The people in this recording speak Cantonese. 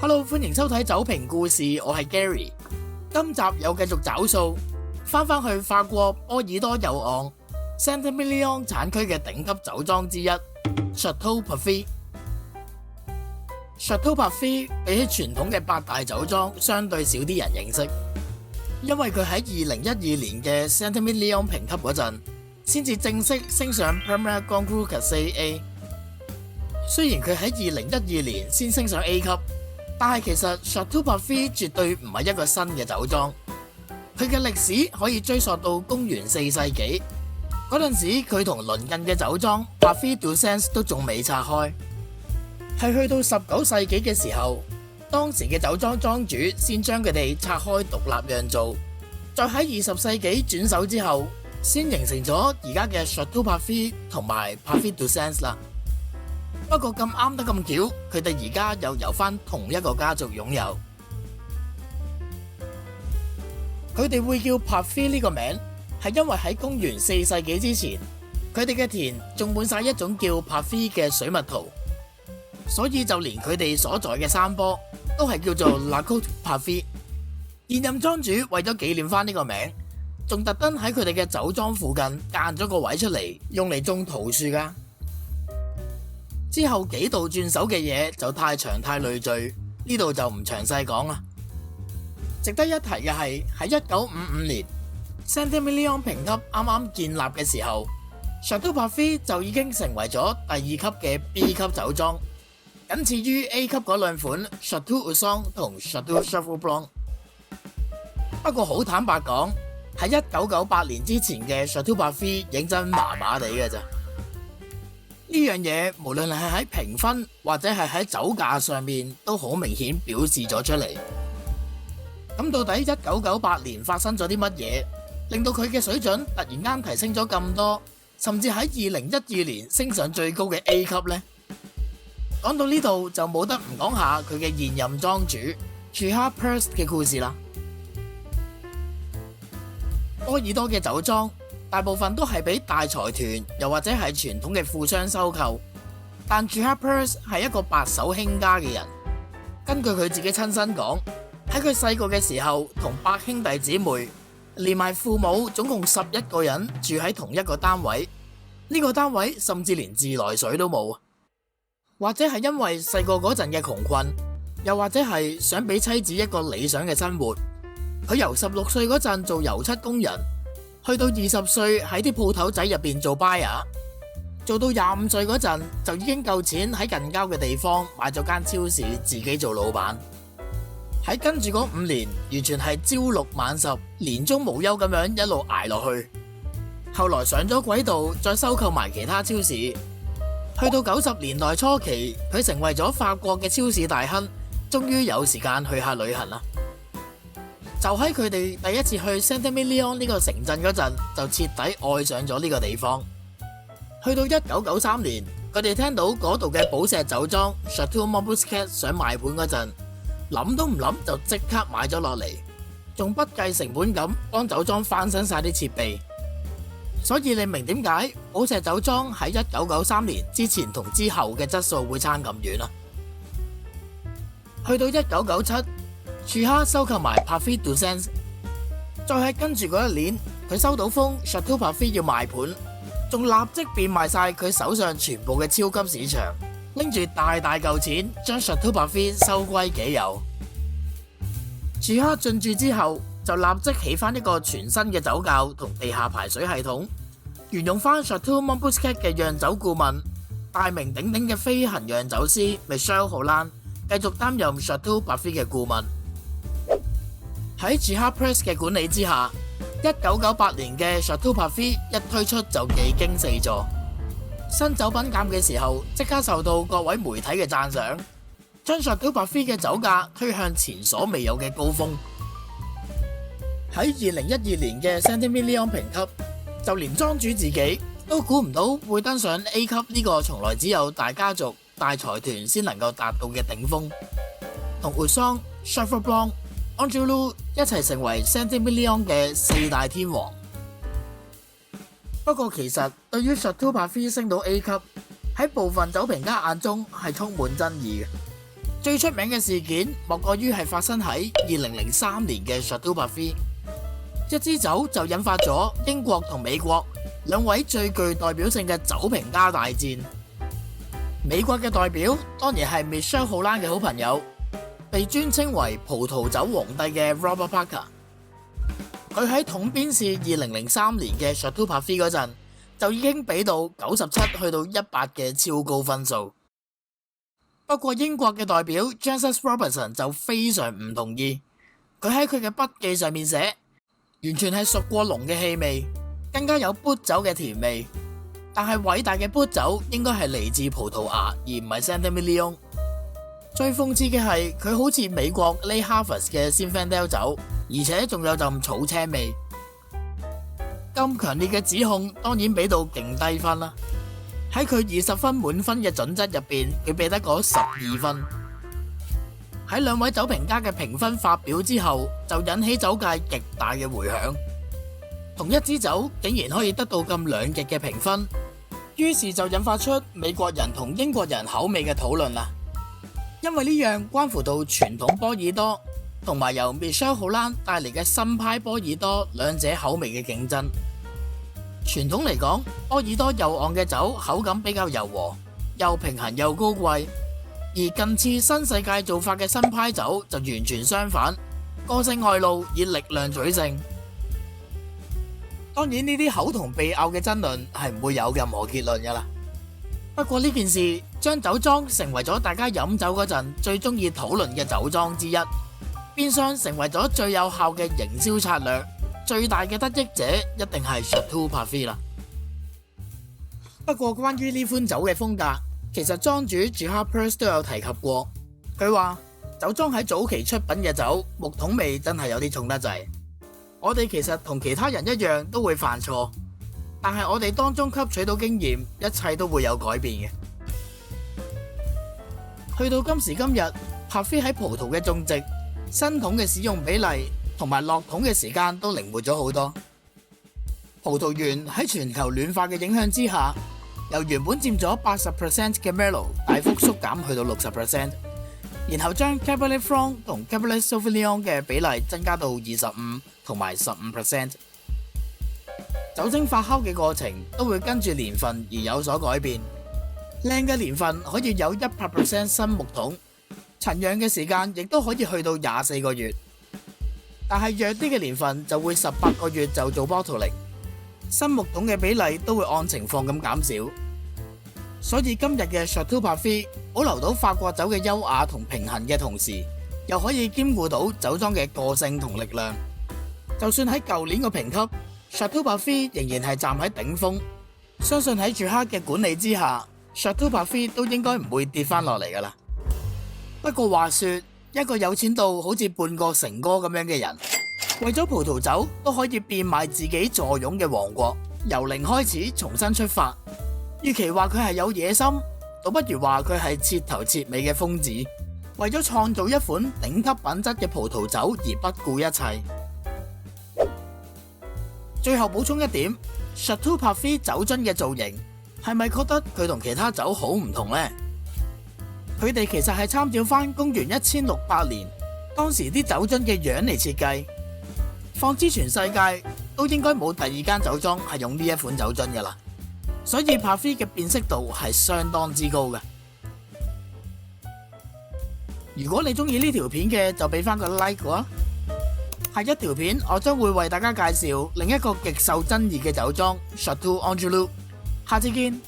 Hello， 歡迎收睇酒評故事，我係 Gary。今集又繼續找數，翻去法國波爾多右岸 Saint-Émilion 產區嘅頂級酒莊之一 Château Parfait。Château Parfait 比起傳統嘅八大酒莊，相對少啲人認識，因為佢喺2012年嘅 Saint-Émilion 評級嗰陣，先至正式升上 Premier Grand Cru Classé A。雖然佢喺2012年先升上 A 級。但係其實 Château Parfait 絕對唔係一個新嘅酒莊，佢嘅歷史可以追溯到公元4世紀嗰陣時，佢同鄰近嘅酒莊 Parfait du Sens 都仲未拆開，係去到19世紀嘅時候，當時嘅酒莊莊主先將佢哋拆開獨立釀造，再喺20世紀轉手之後，先形成咗而家嘅 Château Parfait 同埋 Parfait du Sens 啦。不過咁啱得咁巧，佢哋而家又由翻同一個家族擁有。佢哋會叫 Parfait 呢個名，係因為喺公元4世紀之前，佢哋嘅田種滿晒一種叫 Parfait 嘅水蜜桃，所以就連佢哋所在嘅山坡都係叫做 La Côte Parfait。現任莊主為咗紀念翻呢個名，仲特登喺佢哋嘅酒莊附近間咗個位出嚟，用嚟種桃樹噶。之後幾度轉手嘅嘢就太長太累贅，呢度就唔詳細講啦。值得一提嘅係喺1955年 Saint-Émilion 評級啱啱建立嘅時候， Château Parfait 就已經成為咗第2級嘅 B 級酒莊，僅次於 A 級嗰兩款 Château Husson 同 Château Cheval Blanc。不過好坦白講，喺1998年之前嘅 Château Parfait 認真麻麻地嘅咋。呢樣嘢無論係喺評分或者係喺酒價上面都好明顯表示咗出嚟。咁到底1998年發生咗啲乜嘢，令到佢嘅水準突然間提升咗咁多，甚至喺2012年升上最高嘅 A 級呢？講到呢度就冇得唔講下佢嘅現任莊主 Chiha Pearce 嘅故事啦。波爾多嘅酒莊大部分都係俾大財團又或者係傳統嘅富商收購，但 Chiha Pearce 係一個白手興家嘅人。根據佢自己親身講，喺佢細個嘅時候，同8兄弟姊妹連埋父母總共11個人住喺同一個單位，呢個單位甚至連自來水都冇。或者係因為細個嗰陣嘅窮困，又或者係想俾妻子一個理想嘅生活，佢由16歲嗰陣做油漆工人，去到20歲喺啲鋪頭仔入邊做 buyer， 做到25歲嗰陣就已經夠錢喺近郊嘅地方買咗間超市，自己做老闆。喺跟住嗰5年，完全係朝6晚10，年終無休咁樣一路捱落去。後來上咗軌道，再收購埋其他超市。去到90年代初期，佢成為咗法國嘅超市大亨，終於有時間去下旅行啦。就喺佢哋第一次去 Saint-Émilion 呢個城鎮嗰陣，就徹底愛上咗呢個地方。去到1993年，佢哋聽到嗰度嘅寶石酒莊 Château Montbusquet 想賣盤嗰陣，諗都唔諗就即刻買咗落嚟，仲不計成本咁幫酒莊翻新晒啲設備。所以你明點解寶石酒莊喺1993年之前同之後嘅質素會差咁遠啦？去到1997。Chiha收購埋 Parfait du Sens， 再喺跟住嗰一年，佢收到風 Château Parfait 要賣盤，仲立即變賣晒佢手上全部嘅超級市場，拎住大嚿錢將 Château Parfait 收歸己有。Chiha進駐之後，就立即起翻一個全新嘅酒窖同地下排水系統，沿用翻 Château Montbusquet 嘅釀酒顧問，大名鼎鼎嘅飛行釀酒師 Michel Rolland 繼續擔任 Château Parfait 嘅顧問。喺 Chiha Pearce 嘅管理之下，1998年嘅 Château Parfait 一推出就技驚四座，新酒品鑑嘅時候即刻受到各位媒體嘅讚賞，將 Château Parfait 嘅酒價推向前所未有嘅高峰。喺2012年嘅 Saint-Émilion 評級，就連莊主自己都估唔到會登上 A 級呢個從來只有大家族大財團先能夠達到嘅頂峰，同 Husson、Cheval Blanc、Angelou 一齊成為 Saint-Émilion 嘅4大天王。不過其實對於 Château Parfait 升到 A 級，喺部分酒評家眼中係充滿爭議嘅。最出名嘅事件莫過於係發生喺2003年嘅 Chateau Parfait，一支酒就引發咗英國同美國兩位最具代表性嘅酒評家大戰。美國嘅代表當然係 Michel Rolland 嘅好朋友，被尊稱為葡萄酒皇帝嘅 Robert Parker。佢喺統編試2003年嘅 Chateau Parfait 嗰陣，就已經俾到97去到100嘅超高分數。不過英國嘅代表 Jancis Robinson 就非常唔同意，佢喺佢嘅筆記上面寫，完全係熟過濃嘅氣味，更加有砵酒嘅甜味。但係偉大嘅砵酒應該係嚟自葡萄牙，而唔係 Saint-Emilion。最諷刺嘅係佢好似美國 Late Harvest 嘅 Zinfandel 酒，而且仲有陣草青味。咁強烈嘅指控當然俾到勁低分啦。喺佢20分滿分嘅準則入邊，佢俾得嗰12分。喺兩位酒評家嘅評分發表之後，就引起酒界極大嘅迴響。同一支酒竟然可以得到咁兩極嘅評分，於是就引發出美國人同英國人口味嘅討論啦。因為呢樣關乎到傳統波爾多同埋由 Michel Rolland 帶嚟嘅新派波爾多兩者口味嘅競爭。傳統嚟講，波爾多右岸嘅酒口感比較柔和，又平衡又高貴；而近似新世界做法嘅新派酒就完全相反，個性外露，以力量取勝。當然呢啲口同鼻拗嘅爭論係唔會有任何結論噶啦。不過呢件事將酒莊成為咗大家飲酒嗰陣最中意討論嘅酒莊之一，變相成為咗最有效嘅營銷策略。最大嘅得益者一定係 Chateau Parfait 啦。不過關於呢款酒嘅風格，其實莊主 Gerard Peirce 都有提及過。佢話酒莊喺早期出品嘅酒木桶味真係有啲重得滯。我哋其實同其他人一樣都會犯錯，但係我哋當中吸取到經驗，一切都會有改變嘅。去到今時今日，Parfait喺葡萄嘅種植、新桶嘅使用比例同埋落桶嘅時間都靈活咗好多。葡萄園喺全球暖化嘅影響之下，由原本佔咗80% 嘅 Merlot 大幅縮減去到60%，然後將 Cabernet Franc 同 Cabernet Sauvignon 嘅比例增加到25同埋15%。酒精發酵嘅過程都會跟住年份而有所改變。靚嘅年份可以有100% 新木桶，陳釀嘅時間亦都可以去到24個月。但係弱啲嘅年份就會18個月就做 bottling， 新木桶嘅比例都會按情況咁減少。所以今日嘅 Chateau Parfait 保留到法國酒嘅優雅同平衡嘅同時，又可以兼顧到酒莊嘅個性同力量。就算喺舊年個評級 Chateau Parfait 仍然係站喺頂峰，相信喺Gerard嘅管理之下 Chateau Parfait 都應該唔會跌翻落嚟噶啦。不過話說，一個有錢到好似半個成哥咁樣嘅人，為咗葡萄酒都可以變賣自己坐擁嘅王國，由零開始重新出發。與其話佢係有野心，倒不如話佢係徹頭徹尾嘅瘋子，為咗創造一款頂級品質嘅葡萄酒而不顧一切。最後補充一點， Chateau Parfait 酒樽嘅造型係咪覺得佢同其他酒好唔同呢？佢哋其實係參照翻公元1600年當時啲酒樽嘅樣嚟設計，放之全世界都應該冇第二間酒莊係用呢一款酒樽噶啦，所以 Parfait 嘅辨識度係相當之高嘅。如果你中意呢條片嘅，就俾翻個 like 喎。下一條片我將會為大家介紹另一個極受爭議嘅酒莊 Château Angelou，下次見。